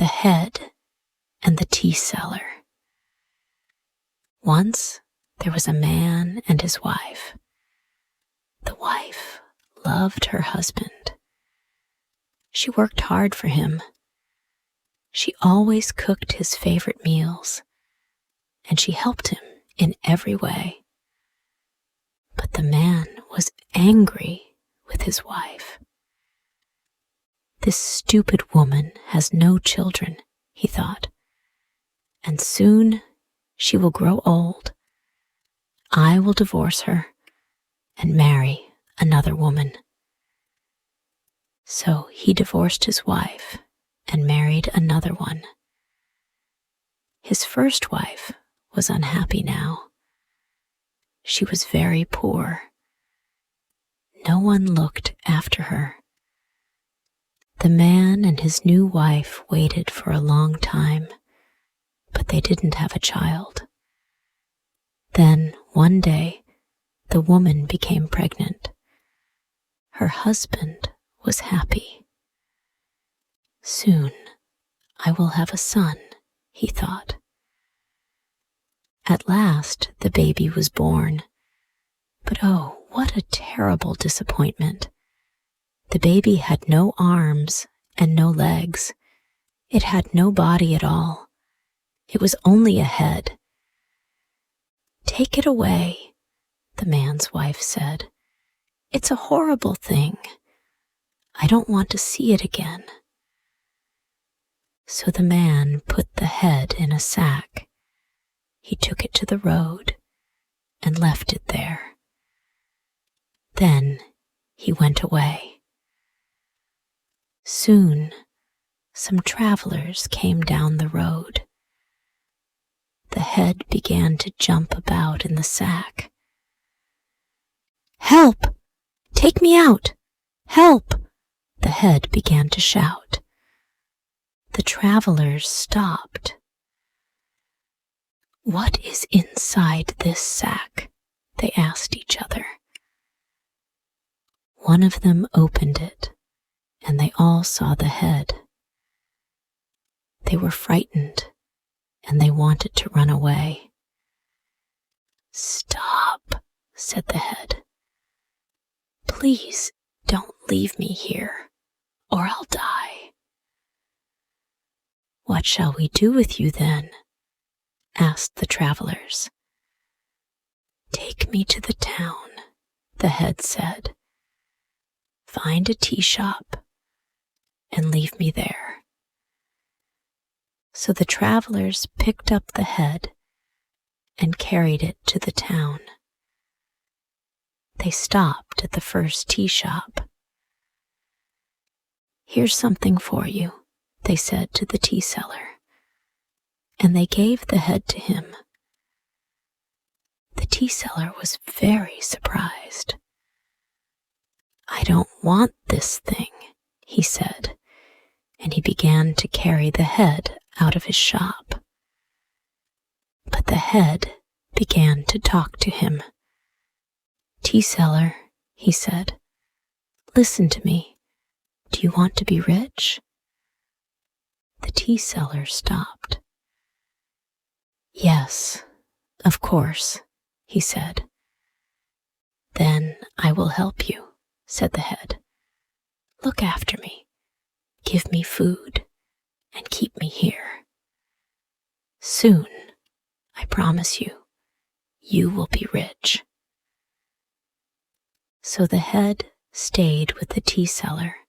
Head and the Tea Seller. Once there was a man and his wife. The wife loved her husband. She worked hard for him. She always cooked his favorite meals, and she helped him in every way. But the man was angry with his wife. This stupid woman has no children, he thought, and soon she will grow old. I will divorce her and marry another woman. So he divorced his wife and married another one. His first wife was unhappy now. She was very poor. No one looked after her. The man and his new wife waited for a long time, but they didn't have a child. Then, one day, the woman became pregnant. Her husband was happy. Soon, I will have a son, he thought. At last, the baby was born. But oh, what a terrible disappointment. The baby had no arms and no legs. It had no body at all. It was only a head. "Take it away," the man's wife said. "It's a horrible thing. I don't want to see it again." So the man put the head in a sack. He took it to the road and left it there. Then he went away. Soon, some travelers came down the road. The head began to jump about in the sack. "Help! Take me out! Help!" the head began to shout. The travelers stopped. "What is inside this sack?" they asked each other. One of them opened it, and they all saw the head. They were frightened, and they wanted to run away. "Stop," said the head. "Please don't leave me here, or I'll die." "What shall we do with you then?" asked the travelers. "Take me to the town," the head said. "Find a tea shop and leave me there." So the travelers picked up the head and carried it to the town. They stopped at the first tea shop. "Here's something for you," they said to the tea seller, and they gave the head to him. The tea seller was very surprised. "I don't want this thing," he said, and he began to carry the head out of his shop. But the head began to talk to him. "Tea seller," he said, "listen to me. Do you want to be rich?" The tea seller stopped. "Yes, of course," he said. "Then I will help you," said the head. "Look after me, give me food, and keep me here. Soon, I promise you, you will be rich." So the head stayed with the tea seller,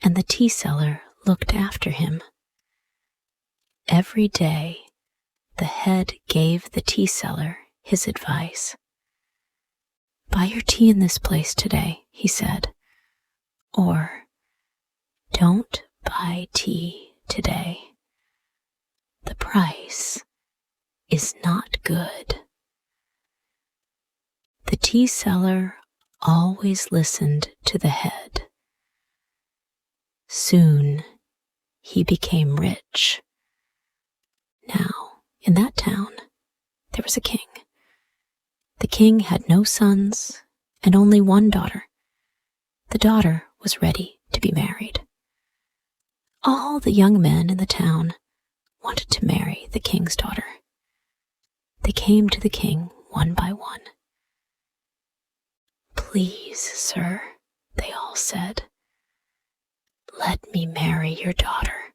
and the tea seller looked after him. Every day, the head gave the tea seller his advice. "Buy your tea in this place today," he said, or "Don't buy tea today. The price is not good." The tea seller always listened to the head. Soon, he became rich. Now, in that town, there was a king. The king had no sons and only one daughter. The daughter was ready to be married. All the young men in the town wanted to marry the king's daughter. They came to the king one by one. "Please, sir," they all said, "let me marry your daughter."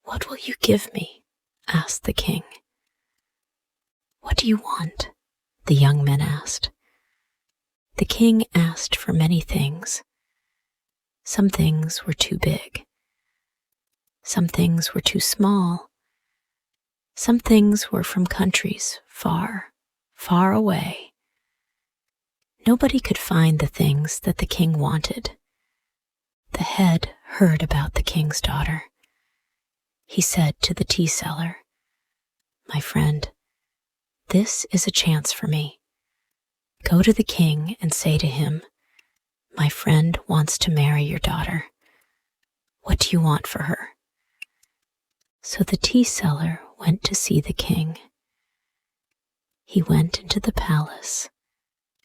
"What will you give me?" asked the king. "What do you want?" the young men asked. The king asked for many things. Some things were too big. Some things were too small. Some things were from countries far, far away. Nobody could find the things that the king wanted. The head heard about the king's daughter. He said to the tea seller, "My friend, this is a chance for me. Go to the king and say to him, 'My friend wants to marry your daughter. What do you want for her?'" So the tea seller went to see the king. He went into the palace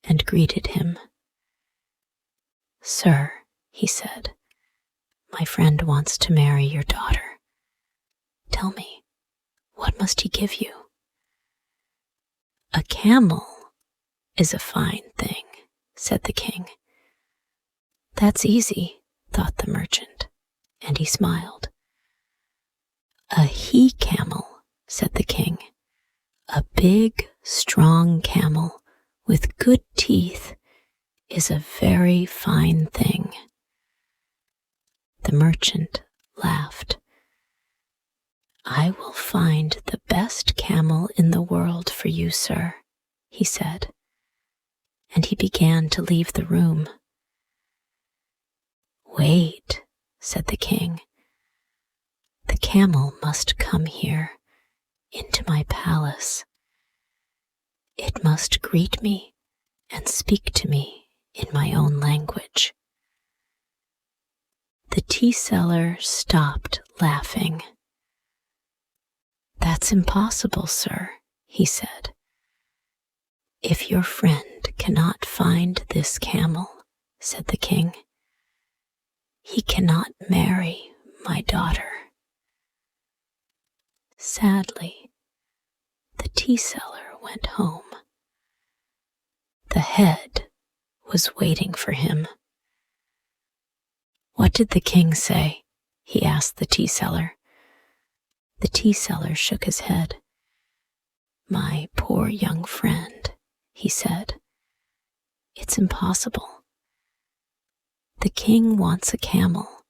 and greeted him. "Sir," he said, "my friend wants to marry your daughter. Tell me, what must he give you?" "A camel is a fine thing," said the king. "That's easy," thought the merchant, and he smiled. "A he-camel," said the king. "A big, strong camel with good teeth is a very fine thing." The merchant laughed. "I will find the best camel in the world for you, sir," he said, and he began to leave the room. "Wait," said the king. "The camel must come here, into my palace. It must greet me and speak to me in my own language." The tea seller stopped laughing. "That's impossible, sir," he said. "If your friend cannot find this camel," said the king, "he cannot marry my daughter." Sadly, the tea seller went home. The head was waiting for him. "What did the king say?" he asked the tea seller. The tea seller shook his head. "My poor young friend," he said, "it's impossible. The king wants a camel,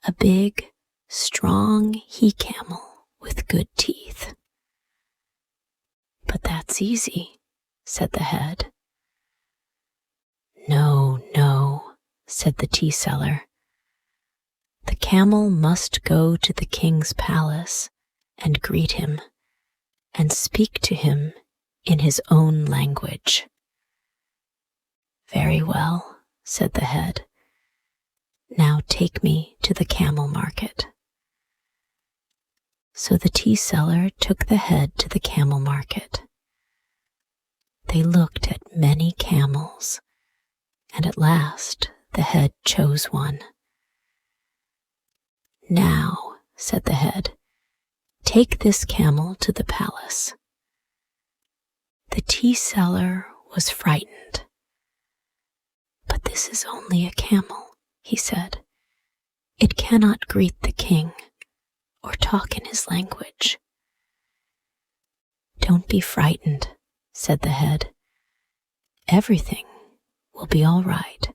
a big, strong he-camel with good teeth." "But that's easy," said the head. "No, no," said the tea seller. "The camel must go to the king's palace and greet him and speak to him in his own language." "Very well," said the head. "Now take me to the camel market." So the tea seller took the head to the camel market. They looked at many camels, and at last the head chose one. "Now," said the head, "take this camel to the palace." The tea seller was frightened. "But this is only a camel," he said. "It cannot greet the king or talk in his language." "Don't be frightened," said the head. "Everything will be all right."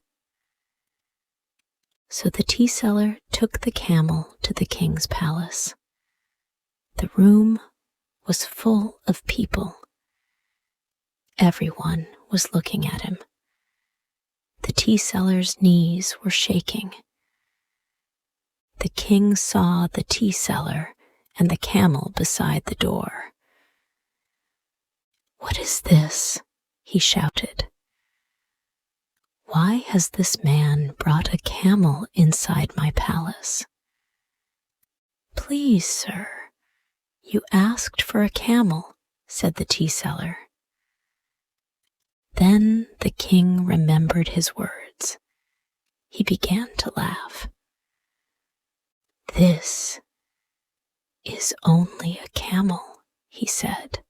So the tea seller took the camel to the king's palace. The room was full of people. Everyone was looking at him. The tea seller's knees were shaking. The king saw the tea seller and the camel beside the door. "What is this?" he shouted. "Why has this man brought a camel inside my palace?" "Please, sir, you asked for a camel," said the tea seller. Then the king remembered his words. He began to laugh. "This is only a camel," he said.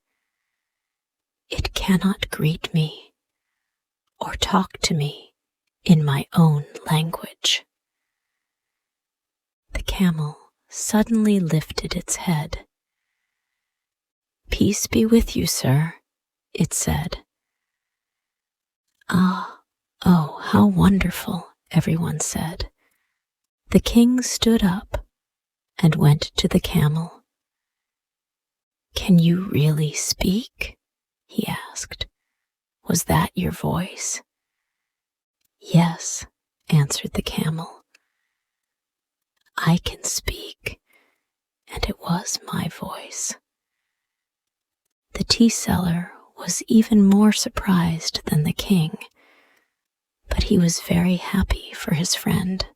"It cannot greet me or talk to me in my own language." The camel suddenly lifted its head. "Peace be with you, sir," it said. "Ah, oh, how wonderful," everyone said. The king stood up and went to the camel. "Can you really speak?" he asked. "Was that your voice?" "Yes," answered the camel. "I can speak, and it was my voice." The tea seller was even more surprised than the king, but he was very happy for his friend.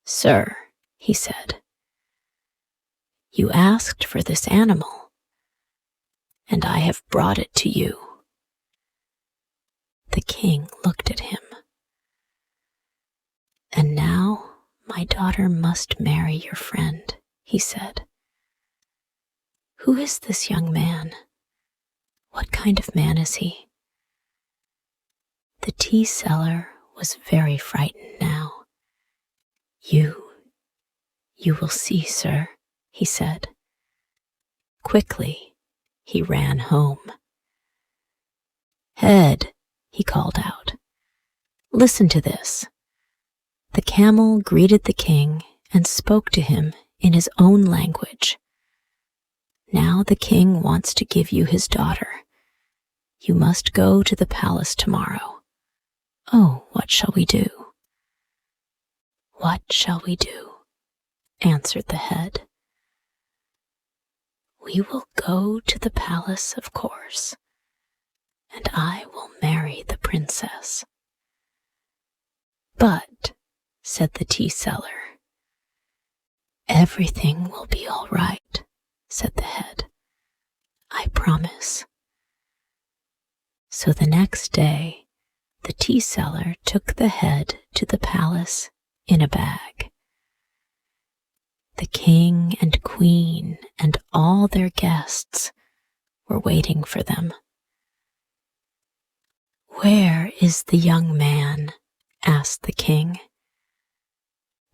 "Sir," he said, "you asked for this animal, and I have brought it to you." The king looked at him. "And now my daughter must marry your friend," he said. "Who is this young man? What kind of man is he?" The tea seller was very frightened now. You will see, sir," he said. Quickly, he ran home. "Head," he called out, "listen to this." The camel greeted the king and spoke to him in his own language. "Now the king wants to give you his daughter. You must go to the palace tomorrow. Oh, what shall we do?" "What shall we do?" answered the head. "We will go to the palace, of course, and I will marry the princess." "But," said the tea seller. "Everything will be all right," said the head. "I promise." So the next day, the tea seller took the head to the palace in a bag. The king and queen and all their guests were waiting for them. "Where is the young man?" asked the king.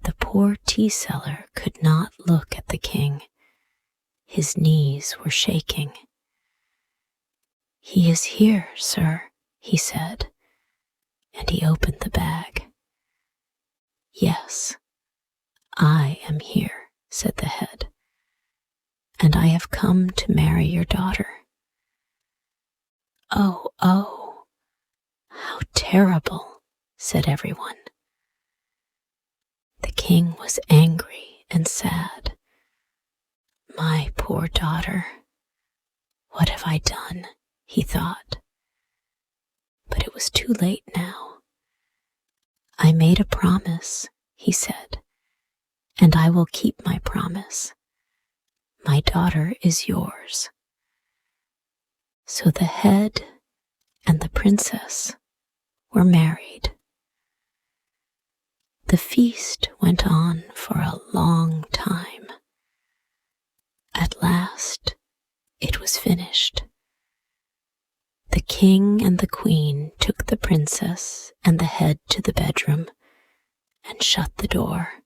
The poor tea seller could not look at the king. His knees were shaking. "He is here, sir," he said, and he opened the bag. "Yes, I am here," said the head, "and I have come to marry your daughter." "Oh, oh, how terrible," said everyone. The king was angry and sad. "My poor daughter, what have I done?" he thought. But it was too late now. "I made a promise," he said, "and I will keep my promise. My daughter is yours." So the head and the princess were married. The feast went on for a long time. At last, it was finished. The king and the queen took the princess and the head to the bedroom and shut the door.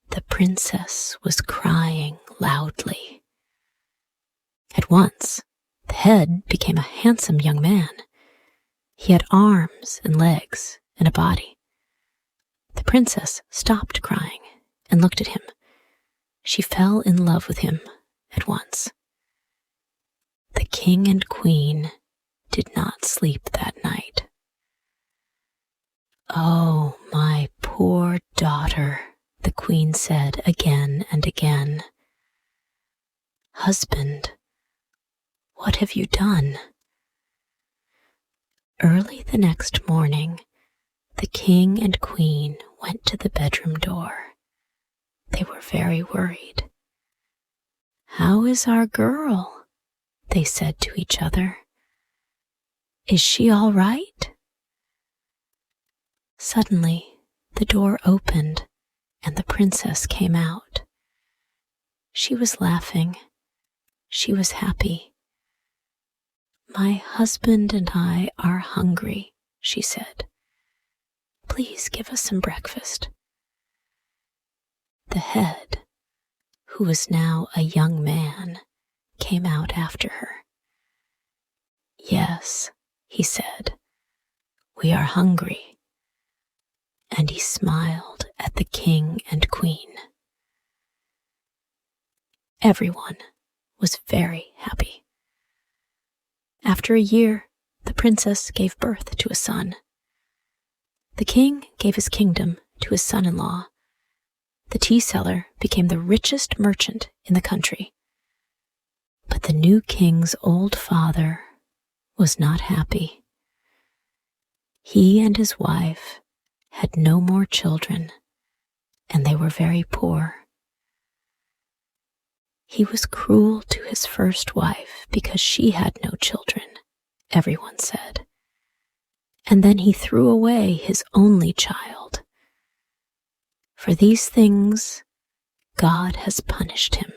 The princess was crying loudly. At once, the head became a handsome young man. He had arms and legs and a body. The princess stopped crying and looked at him. She fell in love with him at once. The king and queen did not sleep that night. "Oh, my poor daughter," the queen said again and again. "Husband, what have you done?" Early the next morning, the king and queen went to the bedroom door. They were very worried. "How is our girl?" they said to each other. "Is she all right?" Suddenly, the door opened, and the princess came out. She was laughing. She was happy. "My husband and I are hungry," she said. "Please give us some breakfast." The head, who was now a young man, came out after her. "Yes," he said, "we are hungry." And he smiled at the king and queen. Everyone was very happy. After a year, the princess gave birth to a son. The king gave his kingdom to his son-in-law. The tea seller became the richest merchant in the country. But the new king's old father was not happy. He and his wife had no more children, and they were very poor. He was cruel to his first wife because she had no children, everyone said. And then he threw away his only child. For these things, God has punished him.